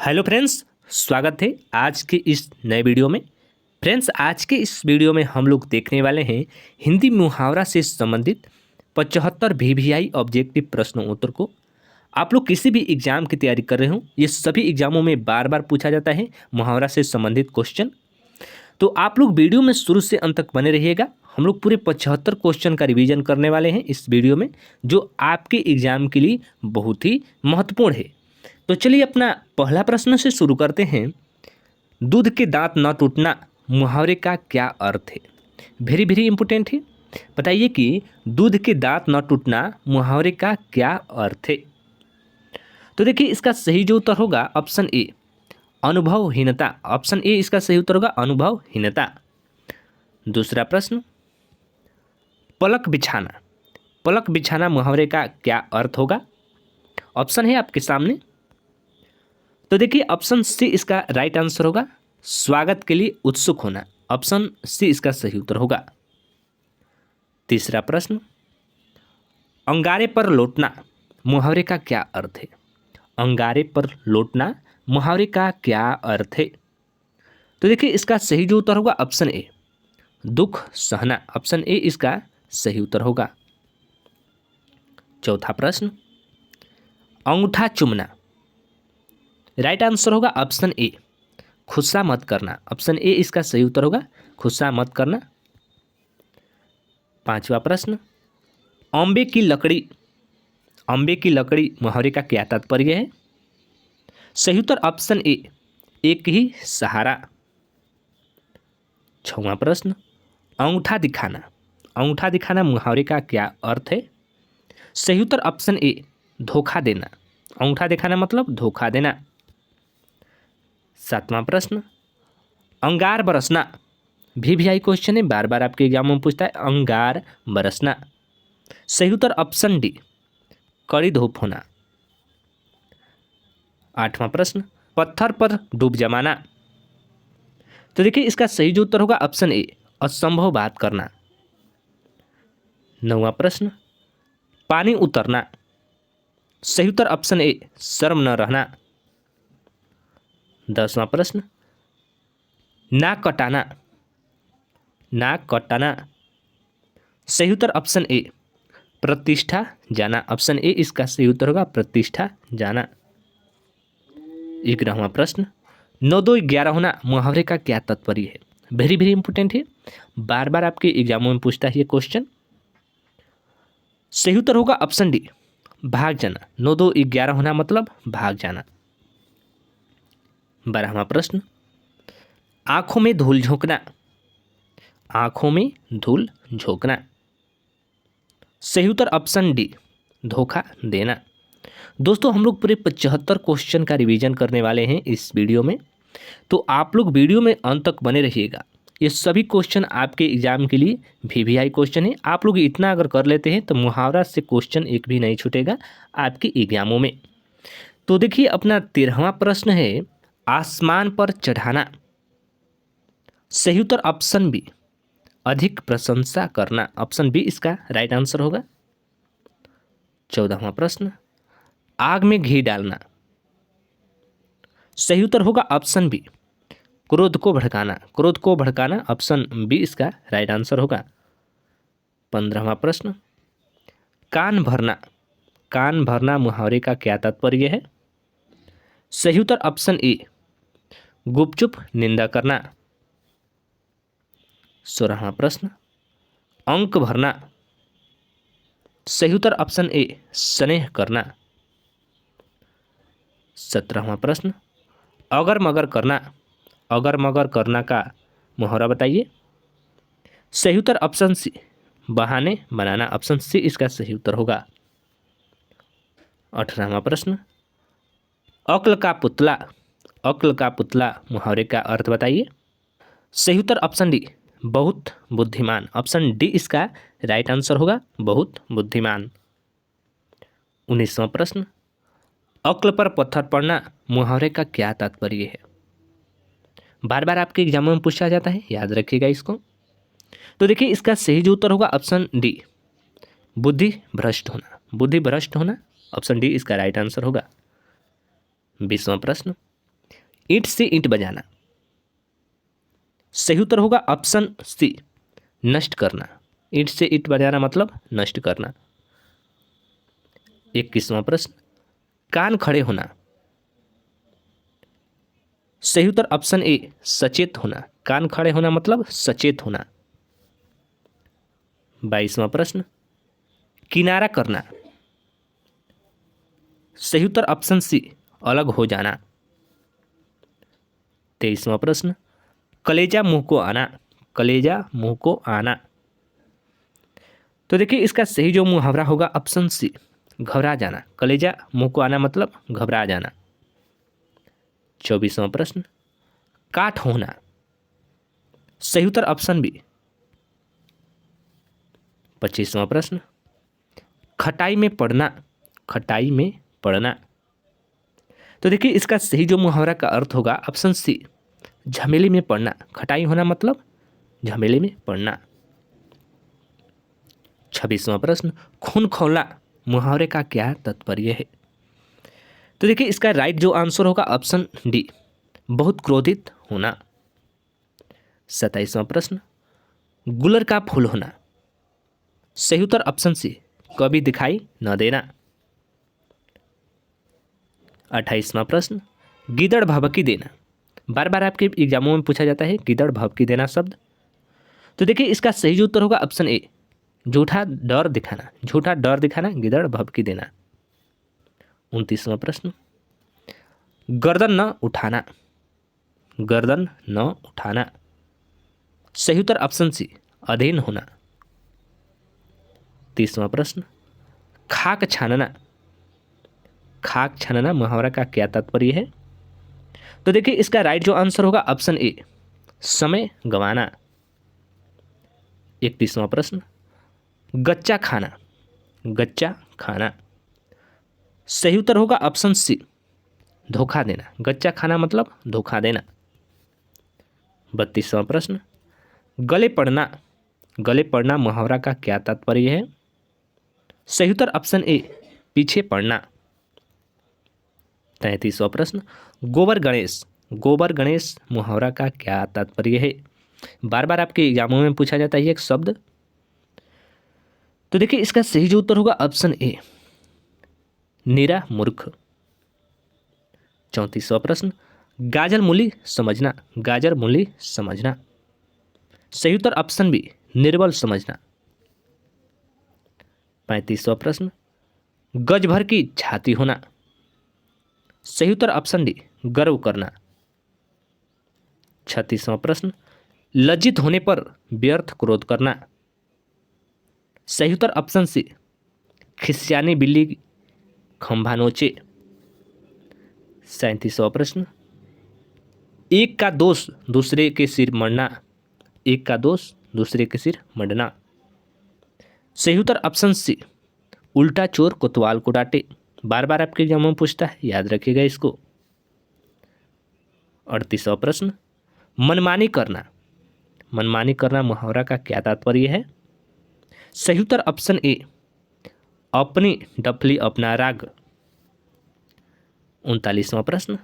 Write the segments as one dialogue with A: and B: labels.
A: Hello friends, स्वागत है आज के इस नए वीडियो में। फ्रेंड्स, आज के इस वीडियो में हम लोग देखने वाले हैं हिंदी मुहावरा से संबंधित 75 वीवीआई ऑब्जेक्टिव प्रश्नों उत्तर को। आप लोग किसी भी एग्जाम की तैयारी कर रहे हो, ये सभी एग्जामों में बार बार पूछा जाता है मुहावरा से संबंधित क्वेश्चन। तो आप लोग वीडियो में शुरू से अंत तक बने रहिएगा। हम लोग पूरे 75 क्वेश्चन का रिवीजन करने वाले हैं इस वीडियो में, जो आपके एग्जाम के लिए बहुत ही महत्वपूर्ण है। तो चलिए अपना पहला प्रश्न से शुरू करते हैं। दूध के दांत न टूटना मुहावरे का क्या अर्थ है? वेरी वेरी इंपॉर्टेंट है। बताइए कि दूध के दांत न टूटना मुहावरे का क्या अर्थ है? तो देखिए, इसका सही जो उत्तर होगा ऑप्शन ए, अनुभवहीनता। ऑप्शन ए इसका सही उत्तर होगा, अनुभवहीनता। दूसरा प्रश्न, पलक बिछाना। पलक बिछाना मुहावरे का क्या अर्थ होगा? ऑप्शन है आपके सामने। तो देखिए, ऑप्शन सी इसका राइट आंसर होगा, स्वागत के लिए उत्सुक होना। ऑप्शन सी इसका सही उत्तर होगा। तीसरा प्रश्न, अंगारे पर लौटना मुहावरे का क्या अर्थ है? अंगारे पर लौटना मुहावरे का क्या अर्थ है? तो देखिए, इसका सही जो उत्तर होगा ऑप्शन ए, दुख सहना। ऑप्शन ए इसका सही उत्तर होगा। चौथा प्रश्न, अंगूठा चूमना। राइट आंसर होगा ऑप्शन ए, गुस्सा मत करना। ऑप्शन ए इसका सही उत्तर होगा, गुस्सा मत करना। पांचवा प्रश्न, अंबे की लकड़ी। अंबे की लकड़ी मुहावरे का क्या तात्पर्य है? सही उत्तर ऑप्शन ए, एक ही सहारा। छठवां प्रश्न, अंगूठा दिखाना। अंगूठा दिखाना मुहावरे का क्या अर्थ है? सही उत्तर ऑप्शन ए, धोखा देना। अंगूठा दिखाना मतलब धोखा देना। सातवां प्रश्न, अंगार बरसना। वीवीआई क्वेश्चन है, बार बार आपके एग्जाम में पूछता है, अंगार बरसना। सही उत्तर ऑप्शन डी, कड़ी धूप होना। आठवां प्रश्न, पत्थर पर डूब जमाना। तो देखिए, इसका सही जो उत्तर होगा ऑप्शन ए, असंभव बात करना। नौवां प्रश्न, पानी उतरना। सही उत्तर ऑप्शन ए, शर्म न रहना। 10वां प्रश्न, नाक कटाना। नाक कटाना। सही उत्तर ऑप्शन ए, प्रतिष्ठा जाना। ऑप्शन ए इसका सही उत्तर होगा, प्रतिष्ठा जाना। 11वां प्रश्न, 9 2 11 होना मुहावरे का क्या तात्पर्य है? वेरी वेरी इंपॉर्टेंट है, बार बार आपके एग्जामों में पूछता है ये क्वेश्चन। सही उत्तर होगा ऑप्शन डी, भाग जाना। 9 2 11 होना मतलब भाग जाना। 12वां प्रश्न, आंखों में धूल झोंकना। आंखों में धूल झोंकना। सही उत्तर ऑप्शन डी, धोखा देना। दोस्तों, हम लोग पूरे 75 क्वेश्चन का रिवीजन करने वाले हैं इस वीडियो में, तो आप लोग वीडियो में अंत तक बने रहिएगा। ये सभी क्वेश्चन आपके एग्जाम के लिए वीवीआई क्वेश्चन है। आप लोग इतना अगर कर लेते हैं तो मुहावरा से क्वेश्चन एक भी नहीं छूटेगा आपके एग्जामों में। तो देखिए, अपना 13वां प्रश्न है, आसमान पर चढ़ाना। सही उत्तर ऑप्शन बी, अधिक प्रशंसा करना। ऑप्शन बी इसका राइट आंसर होगा। 14वां प्रश्न, आग में घी डालना। सही उत्तर होगा ऑप्शन बी, क्रोध को भड़काना। क्रोध को भड़काना। ऑप्शन बी इसका राइट आंसर होगा। 15वां प्रश्न, कान भरना। कान भरना मुहावरे का क्या तात्पर्य है? सही उत्तर ऑप्शन ए, गुपचुप निंदा करना। 16वां प्रश्न, अंक भरना। सही उत्तर ऑप्शन ए, स्नेह करना। 17वां प्रश्न, अगर मगर करना। अगर मगर करना का मुहावरा बताइए। सही उत्तर ऑप्शन सी, बहाने बनाना। ऑप्शन सी इसका सही उत्तर होगा। 18वां प्रश्न, अक्ल का पुतला। अक्ल का पुतला मुहावरे का अर्थ बताइए। सही उत्तर ऑप्शन डी, बहुत बुद्धिमान। ऑप्शन डी इसका राइट आंसर होगा, बहुत बुद्धिमान। 19वां प्रश्न, अक्ल पर पत्थर पड़ना मुहावरे का क्या तात्पर्य है? बार बार आपके एग्जामों में पूछा जाता है, याद रखिएगा इसको। तो देखिए, इसका सही जो उत्तर होगा ऑप्शन डी, बुद्धि भ्रष्ट होना। बुद्धि भ्रष्ट होना। ऑप्शन डी इसका राइट आंसर होगा। 20वां प्रश्न, ईंट से ईंट बजाना। सही उत्तर होगा ऑप्शन सी, नष्ट करना। ईंट से ईंट बजाना मतलब नष्ट करना। 21वां प्रश्न, कान खड़े होना। सही उत्तर ऑप्शन ए, सचेत होना। कान खड़े होना मतलब सचेत होना। 22वां प्रश्न, किनारा करना। सही उत्तर ऑप्शन सी, अलग हो जाना। 23वां प्रश्न, कलेजा मुंह को आना। कलेजा मुंह को आना। तो देखिए इसका सही जो मुहावरा होगा ऑप्शन सी, घबरा जाना। कलेजा मुंह को आना मतलब घबरा जाना। 24वां प्रश्न, काठ होना। सही उत्तर ऑप्शन बी। 25वां प्रश्न, खटाई में पड़ना। खटाई में पड़ना। तो देखिए इसका सही जो मुहावरा का अर्थ होगा ऑप्शन सी, झमेले में पड़ना। खटाई होना मतलब झमेले में पड़ना। 26वां प्रश्न, खून खौला मुहावरे का क्या तात्पर्य है। तो देखिए इसका राइट जो आंसर होगा ऑप्शन डी, बहुत क्रोधित होना। 27वां प्रश्न, गुलर का फूल होना। सही उत्तर ऑप्शन सी, कभी दिखाई न देना। 28वां प्रश्न, गीदड़ भभकी देना। बार बार आपके एग्जामों में पूछा जाता है गीदड़ भभकी देना शब्द। तो देखिए इसका सही जो उत्तर होगा ऑप्शन ए, झूठा डर दिखाना। झूठा डर दिखाना, गीदड़ भभकी देना। 29वां प्रश्न, गर्दन न उठाना। गर्दन न उठाना। सही उत्तर ऑप्शन सी, अधीन होना। 30वां प्रश्न, खाक छानना। खाक छानना मुहावरा का क्या तात्पर्य है। तो देखिए इसका राइट जो आंसर होगा ऑप्शन ए, समय गंवाना। 31वां प्रश्न, गच्चा खाना। गच्चा खाना। सही उत्तर होगा ऑप्शन सी, धोखा देना। गच्चा खाना मतलब धोखा देना। 32वां प्रश्न, गले पड़ना। गले पड़ना मुहावरा का क्या तात्पर्य है। सही उत्तर ऑप्शन ए, पीछे पड़ना। 33वां प्रश्न, गोबर गणेश। गोबर गणेश मुहावरा का क्या तात्पर्य है। बार बार आपके एग्जामों में पूछा जाता है ये एक शब्द। तो देखिए इसका सही जो उत्तर होगा ऑप्शन ए, नीरा मूर्ख। 34वां प्रश्न, गाजर मूली समझना। गाजर मूली समझना। सही उत्तर ऑप्शन बी, निर्बल समझना। 35वां प्रश्न, गज भर की छाती होना। सही उत्तर ऑप्शन डी, गर्व करना। 36वां प्रश्न, लज्जित होने पर व्यर्थ क्रोध करना। सही उत्तर ऑप्शन सी, खिस्यानी बिल्ली खंभा नोचे। 37वां प्रश्न, एक का दोष दूसरे के सिर मढ़ना। एक का दोष दूसरे के सिर मढ़ना। सही उत्तर ऑप्शन सी, उल्टा चोर कोतवाल को डांटे। बार बार आपके एग्जाम में पूछता है, याद रखिएगा इसको। 38वां प्रश्न, मनमानी करना। मनमानी करना मुहावरा का क्या तात्पर्य है। सही उत्तर ऑप्शन ए, अपनी डफली अपना राग। 39वां प्रश्न,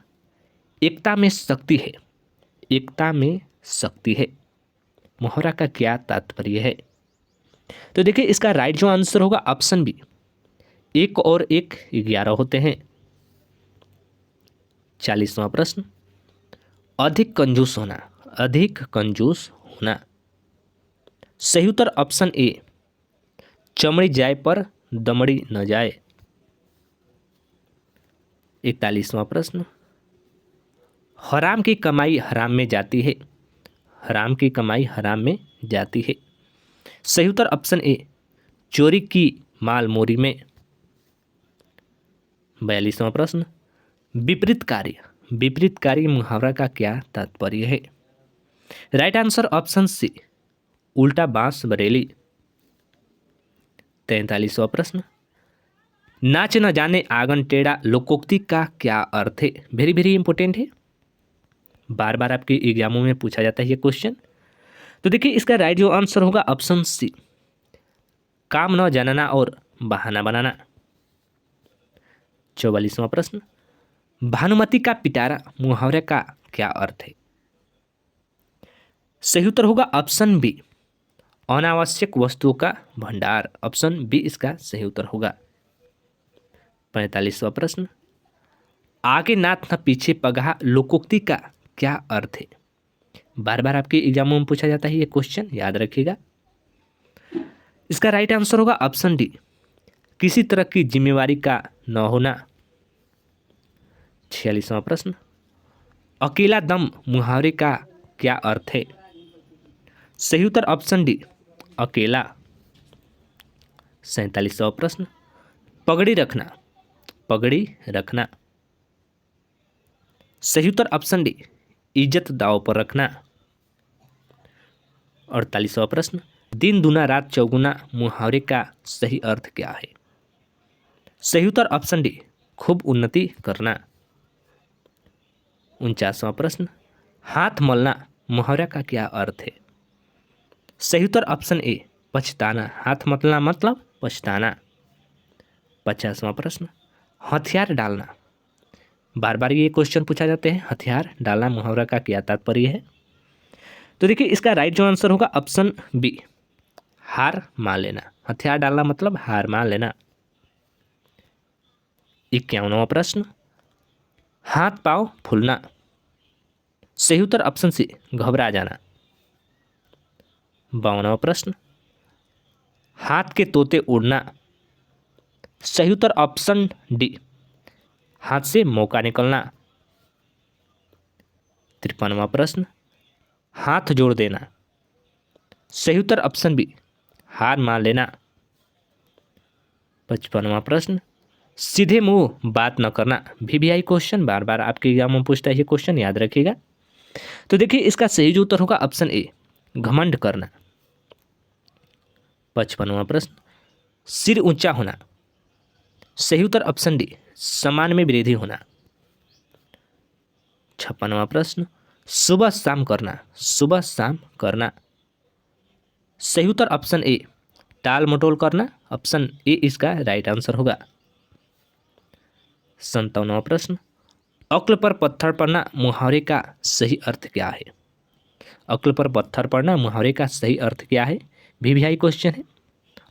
A: एकता में शक्ति है। एकता में शक्ति है मुहावरा का क्या तात्पर्य है। तो देखिए इसका राइट जो आंसर होगा ऑप्शन बी, एक और एक 11 होते हैं। 40वां प्रश्न, अधिक कंजूस होना। अधिक कंजूस होना। सही उत्तर ऑप्शन ए, चमड़ी जाए पर दमड़ी न जाए। 41वां प्रश्न, हराम की कमाई हराम में जाती है। हराम की कमाई हराम में जाती है। सही उत्तर ऑप्शन ए, चोरी की माल मोरी में। 42वां प्रश्न, विपरीत कार्य। विपरीत कार्य मुहावरा का क्या तात्पर्य है। राइट आंसर ऑप्शन सी, उल्टा बांस बरेली। 43वां प्रश्न, नाच न जाने आंगन टेढ़ा लोकोक्ति का क्या अर्थ है। वेरी वेरी इंपॉर्टेंट है, बार बार आपके एग्जामों में पूछा जाता है ये क्वेश्चन। तो देखिए इसका राइट जो आंसर होगा ऑप्शन सी, काम न जानना और बहाना बनाना। 44वां प्रश्न, भानुमति का पिटारा मुहावरे का क्या अर्थ है? सही उत्तर होगा ऑप्शन बी, अनावश्यक वस्तुओं का भंडार। ऑप्शन बी इसका सही उत्तर होगा। 45वां प्रश्न, आगे नाथ न पीछे पगहा लोकोक्ति का क्या अर्थ है? बार बार आपके एग्जामों में पूछा जाता है ये क्वेश्चन, याद रखिएगा। इसका राइट आंसर होगा ऑप्शन डी, किसी तरह की जिम्मेवारी का न होना। 46वां प्रश्न, अकेला दम मुहावरे का क्या अर्थ है? सही उत्तर ऑप्शन डी, अकेला। 47वां प्रश्न, पगड़ी रखना, पगड़ी रखना। सही उत्तर ऑप्शन डी, इज्जत दांव पर रखना। 48वां प्रश्न, दिन दूना रात चौगुना मुहावरे का सही अर्थ क्या है? सही उत्तर ऑप्शन डी, खूब उन्नति करना। 49वां प्रश्न, हाथ मलना मुहावरे का क्या अर्थ है? सही उत्तर ऑप्शन ए, पछताना। हाथ मलना मतलब पछताना। 50वां प्रश्न, हथियार डालना। बार बार ये क्वेश्चन पूछा जाते हैं, हथियार डालना मुहावरा का क्या तात्पर्य है? तो देखिए इसका राइट जो आंसर होगा ऑप्शन बी, हार मान लेना। हथियार डालना मतलब हार मान लेना। 51वां प्रश्न, हाथ पांव फूलना। सही उत्तर ऑप्शन सी, घबरा जाना। 52वां प्रश्न, हाथ के तोते उड़ना। सही उत्तर ऑप्शन डी, हाथ से मौका निकलना। 53वां प्रश्न, हाथ जोड़ देना। सही उत्तर ऑप्शन बी, हार मान लेना। 55वां प्रश्न, सीधे मुंह बात न करना। वीवीआई क्वेश्चन बार बार आपके एग्जाम में पूछता है ये क्वेश्चन, याद रखिएगा। तो देखिए इसका सही जो उत्तर होगा ऑप्शन ए, घमंड करना। 55वां प्रश्न, सिर ऊंचा होना। सही उत्तर ऑप्शन डी, सम्मान में वृद्धि होना। 56वां प्रश्न, सुबह शाम करना। सुबह शाम करना। सही उत्तर ऑप्शन ए, टाल मटोल करना। ऑप्शन ए इसका राइट आंसर होगा। 57वां प्रश्न, अक्ल पर पत्थर पड़ना मुहावरे का सही अर्थ क्या है? अक्ल पर पत्थर पड़ना मुहावरे का सही अर्थ क्या है? वीवीआई क्वेश्चन है,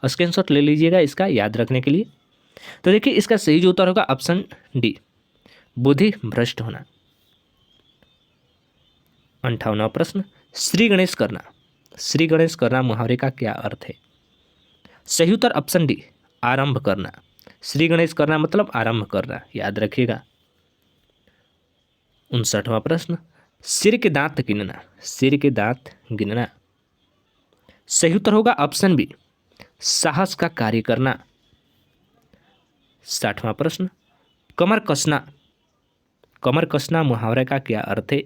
A: स्क्रीनशॉट ले लीजिएगा इसका याद रखने के लिए। तो देखिए इसका सही जो उत्तर होगा ऑप्शन डी, बुद्धि भ्रष्ट होना। 58वां प्रश्न, श्री गणेश करना। श्री गणेश करना मुहावरे का क्या अर्थ है? सही उत्तर ऑप्शन डी, आरंभ करना। श्री गणेश करना मतलब आरंभ करना, याद रखिएगा। 59वां प्रश्न, सिर के दांत गिनना। सिर के दांत गिनना। सही उत्तर होगा ऑप्शन बी, साहस का कार्य करना। 60वां प्रश्न, कमर कसना। कमर कसना मुहावरे का क्या अर्थ है?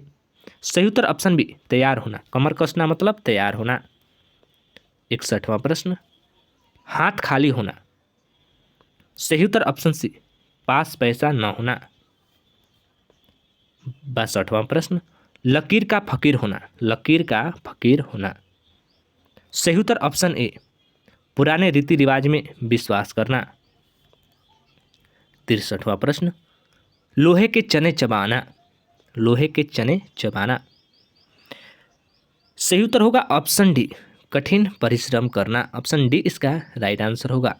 A: सही उत्तर ऑप्शन बी, तैयार होना। कमर कसना मतलब तैयार होना। 61वां प्रश्न, हाथ खाली होना। सही उत्तर ऑप्शन सी, पास पैसा न होना। 62वां प्रश्न, लकीर का फकीर होना। लकीर का फकीर होना। सही उत्तर ऑप्शन ए, पुराने रीति रिवाज में विश्वास करना। 63वां प्रश्न, लोहे के चने चबाना। लोहे के चने चबाना। सही उत्तर होगा ऑप्शन डी, कठिन परिश्रम करना। ऑप्शन डी इसका राइट आंसर होगा।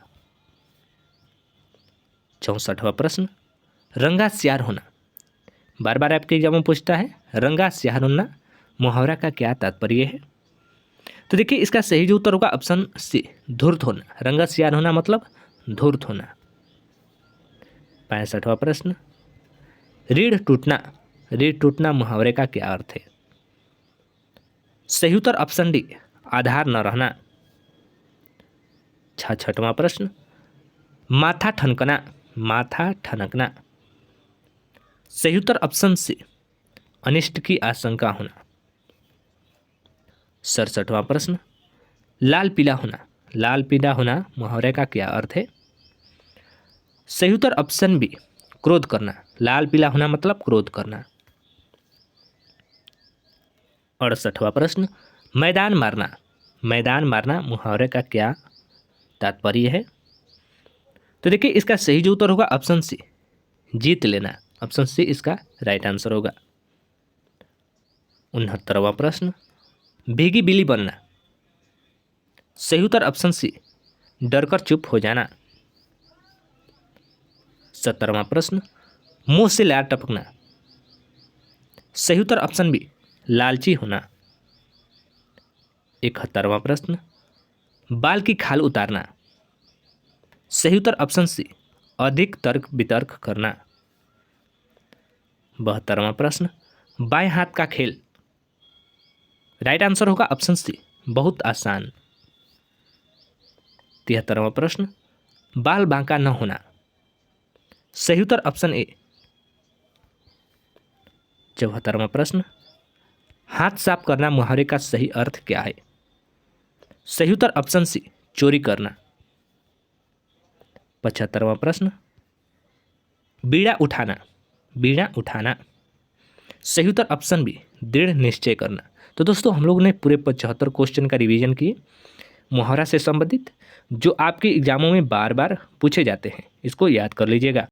A: 64वां प्रश्न, रंगा सियार होना। बार बार आपके एग्जाम में पूछता है, रंगा सियार होना मुहावरा का क्या तात्पर्य है? तो देखिए इसका सही जो उत्तर होगा ऑप्शन सी, धूर्त होना। रंगा सियार होना मतलब धूर्त होना। 65वां प्रश्न, रीढ़ टूटना। रीढ़ टूटना मुहावरे का क्या अर्थ है? सही उत्तर ऑप्शन डी, आधार न रहना। 66वां प्रश्न, माथा ठनकना। माथा ठनकना। सही उत्तर ऑप्शन सी, अनिष्ट की आशंका होना। 67वां प्रश्न, लाल पीला होना। लाल पीला होना मुहावरे का क्या अर्थ है? सही उत्तर ऑप्शन बी, क्रोध करना। लाल पीला होना मतलब क्रोध करना। 68वां प्रश्न, मैदान मारना। मैदान मारना मुहावरे का क्या तात्पर्य है? तो देखिए इसका सही जो उत्तर होगा ऑप्शन सी, जीत लेना। ऑप्शन सी इसका राइट आंसर होगा। 69वां प्रश्न, भीगी बिल्ली बनना। सही उत्तर ऑप्शन सी डरकर चुप हो जाना। 70वां प्रश्न, मुंह से लार टपकना। सही उत्तर ऑप्शन बी लालची होना। 71वां प्रश्न, बाल की खाल उतारना। सही उत्तर ऑप्शन सी अधिक तर्क वितर्क करना। 72वां प्रश्न, बाएं हाथ का खेल। राइट आंसर होगा ऑप्शन सी बहुत आसान। 73वां प्रश्न, बाल बांका न होना। सही उत्तर ऑप्शन ए। 74वां प्रश्न, हाथ साफ करना मुहावरे का सही अर्थ क्या है। सही उत्तर ऑप्शन सी चोरी करना। 75वां प्रश्न, बीड़ा उठाना। बीड़ा उठाना। सही उत्तर ऑप्शन बी दृढ़ निश्चय करना। तो दोस्तों हम लोग ने पूरे 75 क्वेश्चन का रिवीजन किए मुहावरा से संबंधित, जो आपके एग्जामों में बार बार पूछे जाते हैं। इसको याद कर लीजिएगा।